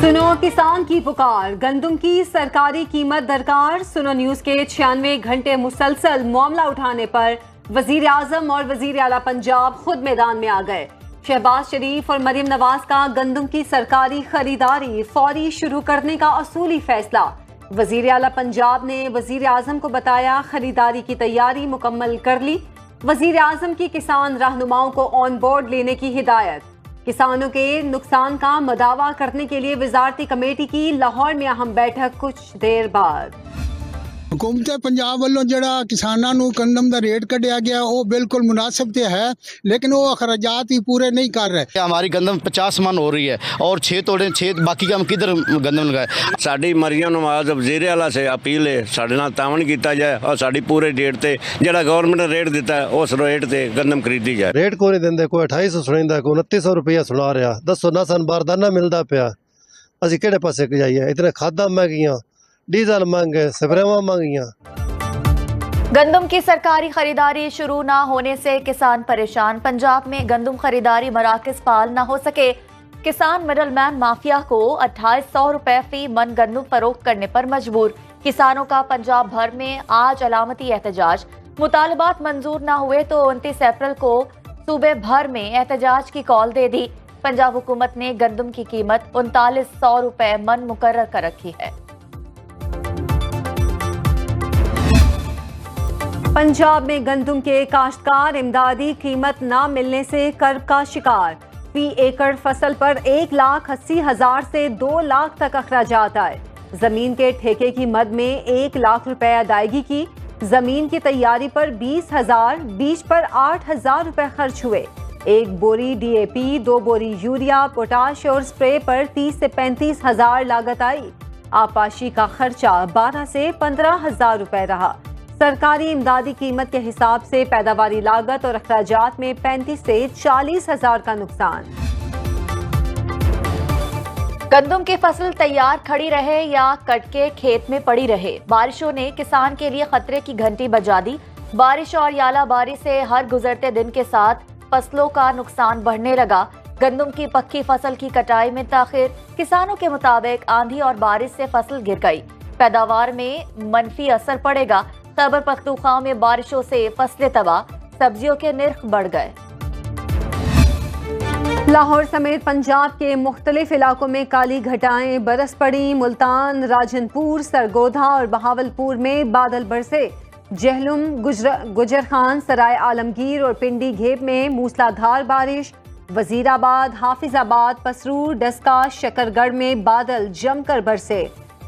सुनो किसान की पुकार, गंदम की सरकारी कीमत दरकार। सुनो न्यूज के 96 घंटे मुसलसल मामला उठाने पर वजीर आजम और वजीर आला पंजाब खुद मैदान में आ गए। शहबाज शरीफ और मरियम नवाज का गंदम की सरकारी खरीदारी फौरी शुरू करने का असूली फैसला। वजीर आला पंजाब ने वजीर आजम को बताया खरीदारी की तैयारी मुकम्मल कर ली। वजीर आजम की किसान रहनुमाओं को ऑन बोर्ड लेने की हिदायत। किसानों के नुकसान का मदावा करने के लिए वजारती कमेटी की लाहौर में अहम बैठक कुछ देर बाद। हुकूमत पंजाब वालों जड़ा किसानों नूं गंदम दा रेट कढ़िया गया वो बिल्कुल मुनासिब तो है, लेकिन वो अखराजात ही पूरे नहीं कर रहे। हमारी गंदम 50 मन हो रही है और 6 तोड़े 6 बाकी का हम किधर गंदम लगाए। साडी मरियम नवाज वजीर आला से अपील है साडे नाल तावन किया जाए और साडी पूरे रेट ते जड़ा गवर्नमेंट ने रेट दिता है उस रेट ते गंदम खरीदी जाए। रेट को नहीं देंदे, कोई 2800 सुनाइंदा, कोई 2900 रुपया सुना रहा। दसो ना सन बारदाना मिलता पिया, असी किहड़े पासे जाइए? इतने खादा महंगियां, डीजल महंगे, स्प्रेवां महंगियां। गंदम की सरकारी खरीदारी शुरू न होने से किसान परेशान। पंजाब में गंदम खरीदारी मराकज फाल न हो सके। किसान मिडलमैन माफिया को 2800 रुपए फी मन गंदम फरोख्त करने पर मजबूर। किसानों का पंजाब भर में आज अलामती एहतजाज। मुतालबात मंजूर न हुए तो 29 अप्रैल को सूबे भर में एहतजाज की कॉल दे दी। पंजाब हुकूमत ने गंदम की कीमत 3900 रुपए मन मुकर्रर कर रखी है। पंजाब में गंदम के काश्तकार इमदादी कीमत न मिलने से कर्ब का शिकार। फी एकड़ फसल पर 1,80,000 से 2 लाख तक अखराजात आए। जमीन के ठेके की मद में 1 लाख रुपए अदायगी की। जमीन की तैयारी पर 20,000, बीज पर 8,000 रुपए खर्च हुए। 1 बोरी DAP, 2 बोरी यूरिया, पोटाश और स्प्रे पर 30 से 35,000 लागत आई। आपाशी का खर्चा 12 से 15,000 रुपए रहा। सरकारी इमदादी कीमत के हिसाब से पैदावारी लागत और अखराजात में 35 से 40,000 का नुकसान। गंदम की फसल तैयार खड़ी रहे या कट के खेत में पड़ी रहे, बारिशों ने किसान के लिए खतरे की घंटी बजा दी। बारिश और यालाबारी से हर गुजरते दिन के साथ फसलों का नुकसान बढ़ने लगा। गंदम की पक्की फसल की कटाई में ताखिर। किसानों के मुताबिक आंधी और बारिश से फसल गिर गई, पैदावार में मनफी असर पड़ेगा। खैबर पख्तूनख्वा में बारिशों से फसलें तबाह, सब्जियों के निर्ख बढ़ गए। लाहौर समेत पंजाब के मुख्तलिफ इलाकों में काली घटाएं बरस पड़ी। मुल्तान, राजनपुर, सरगोधा और बहावलपुर में बादल बरसे। जहलुम, गुजर खान, सराय आलमगीर और पिंडी घेब में मूसलाधार बारिश। वजीराबाद, हाफिजाबाद, पसरूर, डस्का, शकरगढ़ में बादल जमकर बरसे।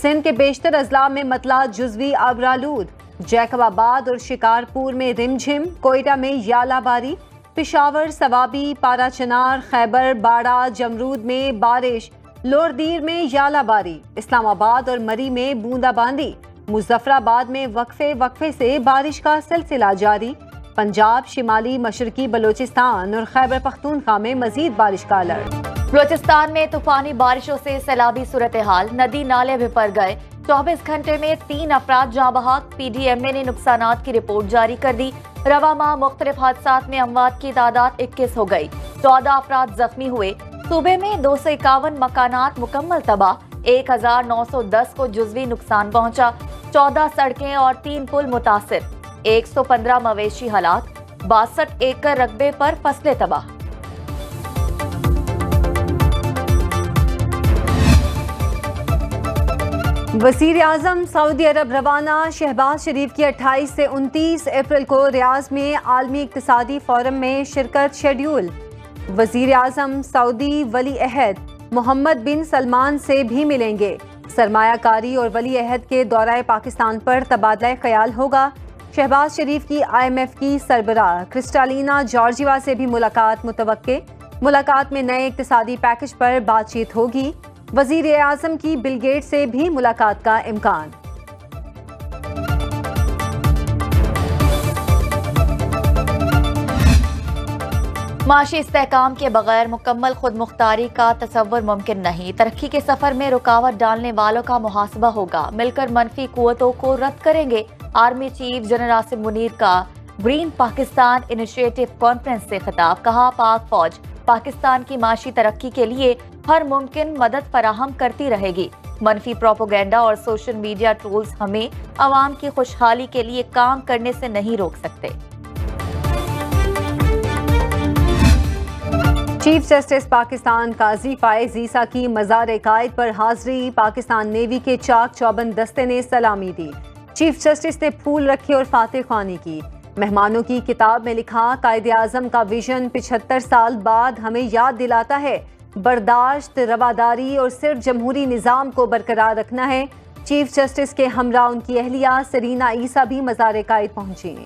सिंध के बेशतर अजला में मतला जुजवी अबरालूद। जैकबाबाद और शिकारपुर में रिमझिम। कोयटा में यालाबारी। पिशावर, सवाबी, पारा चनार, खैबर, बाड़ा, जमरूद में बारिश। लोरदीर में यालाबारी। इस्लामाबाद और मरी में बूंदाबांदी। मुजफ्फराबाद में वक्फे से बारिश का सिलसिला जारी। पंजाब, शिमाली मशरकी बलोचिस्तान और खैबर पख्तूनख्वा में मजीद बारिश का अलर्ट। बलोचिस्तान में तूफानी बारिशों से सैलाबी सूरत हाल, नदी नाले भर गए। 24 घंटे में 3 अफराद जाँ बहक। PDMA ने नुकसानात की रिपोर्ट जारी कर दी। रवा माह मुख्तलिफ हादसात में अमवात की तादाद 21 हो गई। 14 अफराद जख्मी हुए। सूबे में 251 मकानात मुकम्मल तबाह। 1910 को जुजवी नुकसान पहुंचा। 14 सड़कें और 3 पुल मुतासिर। 115 मवेशी हलाक। 62 एकड़ रकबे पर फसलें तबाह। वज़ीर आज़म सऊदी अरब रवाना। शहबाज शरीफ की 28 से 29 अप्रैल को रियाज में आलमी इक्तिसादी फोरम में शिरकत शेड्यूल। वज़ीर आज़म सऊदी वली अहद मोहम्मद बिन सलमान से भी मिलेंगे। सरमायाकारी और वली अहद के दौराए पाकिस्तान पर तबादला ख्याल होगा। शहबाज शरीफ की IMF की सरबराह क्रिस्टालिना जॉर्जिवा से भी मुलाकात मुतवक्के। मुलाकात में नए इक्तिसादी पैकेज पर बातचीत होगी। वज़ीर आज़म की बिल गेट से भी मुलाकात का इम्कान। माशी इस्तेहकाम के बगैर मुकम्मल खुद मुख्तारी का तसव्वुर मुमकिन नहीं। तरक्की के सफर में रुकावट डालने वालों का मुहासबा होगा। मिलकर मनफी कुव्वतों को रद्द करेंगे। Army chief general Asim Munir का ग्रीन पाकिस्तान इनिशिएटिव कॉन्फ्रेंस से खिताब। कहा, पाक फौज पाकिस्तान की माशी तरक्की के लिए हर मुमकिन मदद फराहम करती रहेगी। मनफी प्रोपेगेंडा और सोशल मीडिया ट्रोल्स हमें अवाम की खुशहाली के लिए काम करने से नहीं रोक सकते। चीफ जस्टिस पाकिस्तान काजी फायज ईसा की मज़ार-ए-कायद पर हाजिरी। पाकिस्तान नेवी के चाक चौबंद दस्ते ने सलामी दी। चीफ जस्टिस ने फूल रखे और फातिह ख्वानी की। मेहमानों की किताब में लिखा, कायदे आज़म का विजन 75 साल बाद हमें याद दिलाता है बर्दाश्त, रवादारी और सिर्फ जमहूरी निज़ाम को बरकरार रखना है। चीफ जस्टिस के हमरा उनकी अहलिया सरीना ईसा भी मज़ार-ए-कायद पहुंची।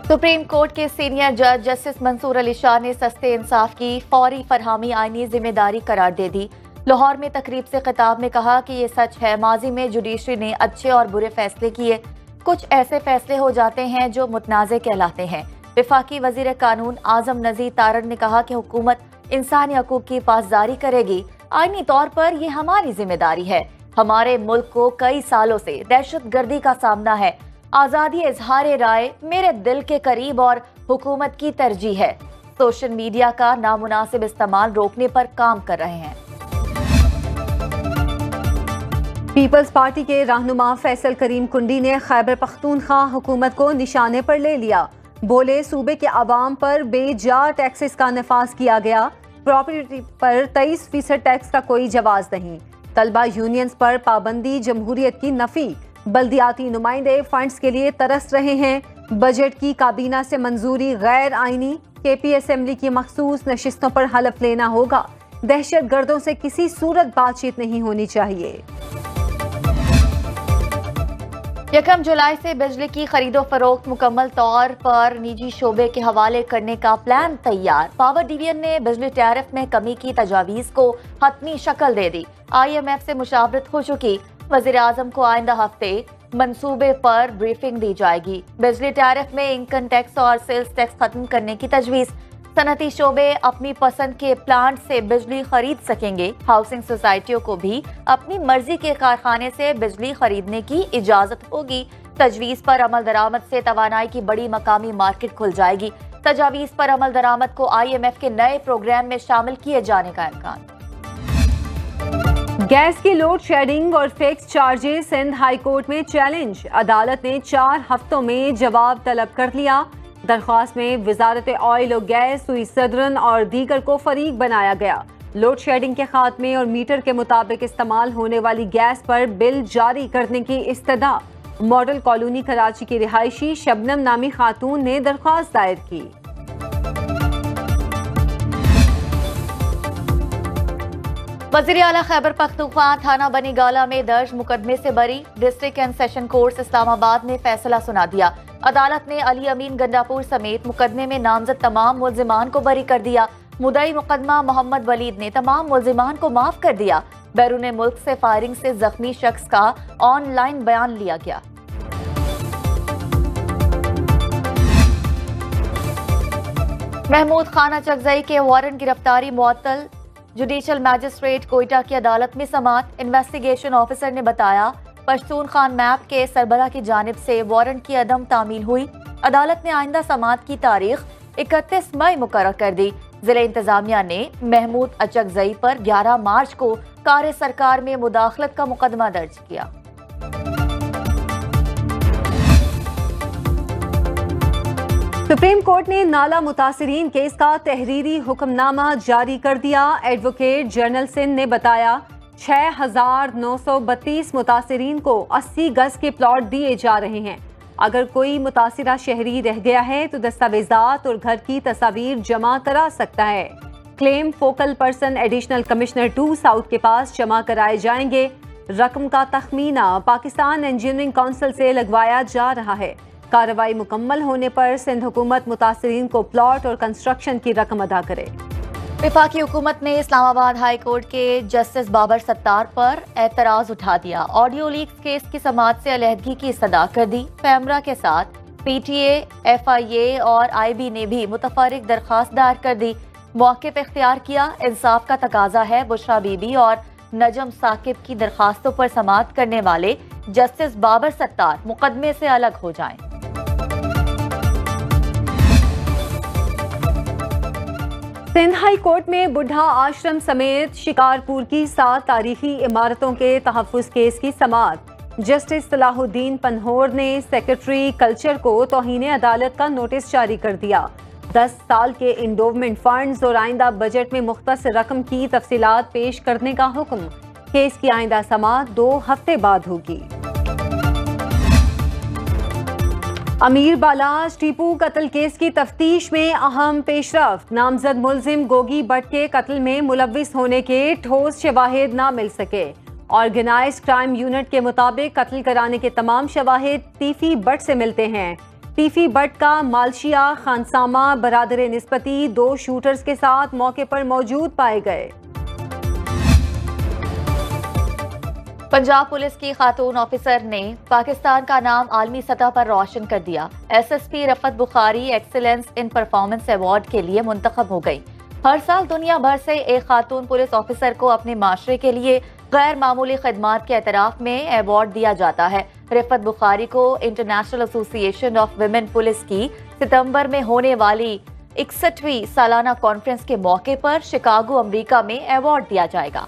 सुप्रीम कोर्ट के सीनियर जज जस्टिस मंसूर अली शाह ने सस्ते इंसाफ की फौरी फरहामी आईनी जिम्मेदारी करार दे दी। लाहौर में तकरीब से खिताब में कहा कि ये सच है, माजी में जुडिशरी ने अच्छे और बुरे फैसले किए। कुछ ऐसे फैसले हो जाते हैं जो मुतनाज़े कहलाते हैं। वफाकी वजीर कानून आजम नज़ीर तारड़ ने कहा कि हुकूमत इंसानी हकूक की पासदारी करेगी। आईनी तौर पर ये हमारी जिम्मेदारी है। हमारे मुल्क को कई सालों से दहशत गर्दी का सामना है। आज़ादी इजहार राय मेरे दिल के करीब और हुकूमत की तरजीह है। सोशल मीडिया का नामुनासिब इस्तेमाल रोकने पर काम कर रहे हैं। पीपल्स पार्टी के रहनुमा फैसल करीम कुंडी ने खैबर पख्तूनख्वा हुकूमत को निशाने पर ले लिया। बोले, सूबे के अवाम पर बेजा टैक्सेस का नफाज किया गया। प्रॉपर्टी पर 23% टैक्स का कोई जवाज नहीं। तलबा यूनियंस पर पाबंदी, जमहूरियत की नफी। बल्दियाती नुमाइंदे फंड्स के लिए तरस रहे हैं। बजट की काबीना से मंजूरी गैर आईनी। केपी असेंबली की मखसूस नशिस्तों पर हलफ लेना होगा। दहशत गर्दों से किसी सूरत बातचीत नहीं होनी चाहिए। 1 जुलाई से बिजली की खरीदो फरोख्त मुकम्मल तौर पर निजी शोबे के हवाले करने का प्लान तैयार। पावर डिवीजन ने बिजली टैरिफ में कमी की तजावीज को हतमी शक्ल दे दी। IMF से मुशावरत हो चुकी। वज़ीर आज़म को आइंदा हफ्ते मंसूबे पर ब्रीफिंग दी जाएगी। बिजली टैरिफ में इनकम टैक्स और सेल्स टैक्स खत्म करने की तजवीज़। सनती शोबे अपनी पसंद के प्लांट से बिजली खरीद सकेंगे। हाउसिंग सोसाइटियों को भी अपनी मर्जी के कारखाने से बिजली खरीदने की इजाजत होगी। तजवीज़ पर अमल दरामद से तवानाई की बड़ी मकामी मार्केट खुल जाएगी। तजावीज़ पर अमल दरामद को IMF के नए प्रोग्राम में शामिल किए जाने का इम्कान। गैस की लोड शेडिंग और fix charges Sindh high court में चैलेंज। अदालत ने 4 हफ्तों में जवाब तलब कर लिया। दरख्वास्त में वजारत ऑयल और गैस, सुई सदरन और दीगर को फरीक बनाया गया। लोड शेडिंग के खात्मे और मीटर के मुताबिक इस्तेमाल होने वाली गैस पर बिल जारी करने की इस्तदा। मॉडल कॉलोनी कराची की रिहायशी शबनम नामी खातून ने दरख्वास्त दायर की। वज़ीर आला खैबर पख्तूनख्वा थाना बनी गाला में दर्ज मुकदमे से बरी। District and session court Islamabad ने फैसला सुना दिया। अदालत ने अली अमीन गंडापुर समेत मुकदमे में नामजद तमाम मुल्जिमान को बरी कर दिया। मुदई मुकदमा मोहम्मद वलीद ने तमाम मुल्जिमान को माफ कर दिया। बैरून मुल्क से फायरिंग से जख्मी शख्स का ऑनलाइन बयान लिया गया। महमूद खान अचकजई के वारंट गिरफ्तारी मुअत्तल। जुडिशल मैजिस्ट्रेट कोयटा की अदालत में समाअत। इन्वेस्टिगेशन ऑफिसर ने बताया, पश्तून खान मैप के सरबराह की जानिब से वारंट की अदम तामील हुई। अदालत ने आइंदा समाअत की तारीख 31 मई मुकर्रर कर दी। जिला इंतजामिया ने महमूद अचकजई पर 11 मार्च को कार सरकार में मुदाखलत का मुकदमा दर्ज किया। सुप्रीम कोर्ट ने नाला मुतासिरीन केस का तहरीरी हुक्मनामा जारी कर दिया। एडवोकेट जनरल सिंध ने बताया, 6,932 मुतासिरीन को 80 गज के प्लॉट दिए जा रहे हैं। अगर कोई मुतासिरा शहरी रह गया है तो दस्तावेजात और घर की तस्वीर जमा करा सकता है। Claim focal person additional commissioner 2 south के पास जमा कराए जाएंगे। रकम का तखमीना पाकिस्तान इंजीनियरिंग काउंसिल से लगवाया जा रहा है। कार्रवाई मुकम्मल होने पर सिंध हुकूमत मुतासिरीन को प्लॉट और कंस्ट्रक्शन की रकम अदा करे। वफाकी हुकूमत ने इस्लामाबाद हाई कोर्ट के जस्टिस बाबर सत्तार पर एतराज उठा दिया। ऑडियो लीक केस की समाअत से अलहदगी की इस्तदा कर दी। पैमरा के साथ PTA, FIA और IB ने भी मुतफर्रिक दरखास्त दायर कर दी। मौक़िफ़ इख्तियार किया। इंसाफ का तकाजा है बुशरा बीबी और नजम साकिब की दरखास्तों पर समाअत करने वाले जस्टिस बाबर सत्तार मुकदमे से अलग हो जाएं। सिंध हाई कोर्ट में बुढ़ा आश्रम समेत शिकारपुर की 7 तारीखी इमारतों के तहफ्फुज़ केस की समाअत। जस्टिस सलाहुद्दीन पन्होर ने सेक्रेटरी कल्चर को तौहीन अदालत का नोटिस जारी कर दिया। 10 साल के इंडोवमेंट फंड्स और आइंदा बजट में मुख्तस रकम की तफसीलात पेश करने का हुक्म। केस की आइंदा समाअत 2 हफ्ते बाद होगी। अमीर बालाज टीपू कत्ल केस की तफ्तीश में अहम पेशरफ्त। नामजद मुलजिम गोगी भट्ट के कत्ल में मुलव्विस होने के ठोस शवाहिद ना मिल सके। ऑर्गेनाइज्ड क्राइम यूनिट के मुताबिक कत्ल कराने के तमाम शवाहिद तीफी भट्ट से मिलते हैं। तीफी भट्ट का मालशिया खानसामा बरादर निस्बती 2 शूटर्स के साथ मौके पर मौजूद पाए गए। पंजाब पुलिस की खातून ऑफिसर ने पाकिस्तान का नाम आलमी सतह पर रोशन कर दिया। SSP Rafat Bukhari excellence in performance award के लिए मुंतखब हो गई। हर साल दुनिया भर से एक खातून पुलिस ऑफिसर को अपने माशरे के लिए गैर मामूली खिदमात के एतराफ में अवार्ड दिया जाता है। रफत बुखारी को international association of women police की सितंबर में होने वाली 61वीं सालाना कॉन्फ्रेंस के मौके पर शिकागो, अमेरिका में अवार्ड दिया जाएगा।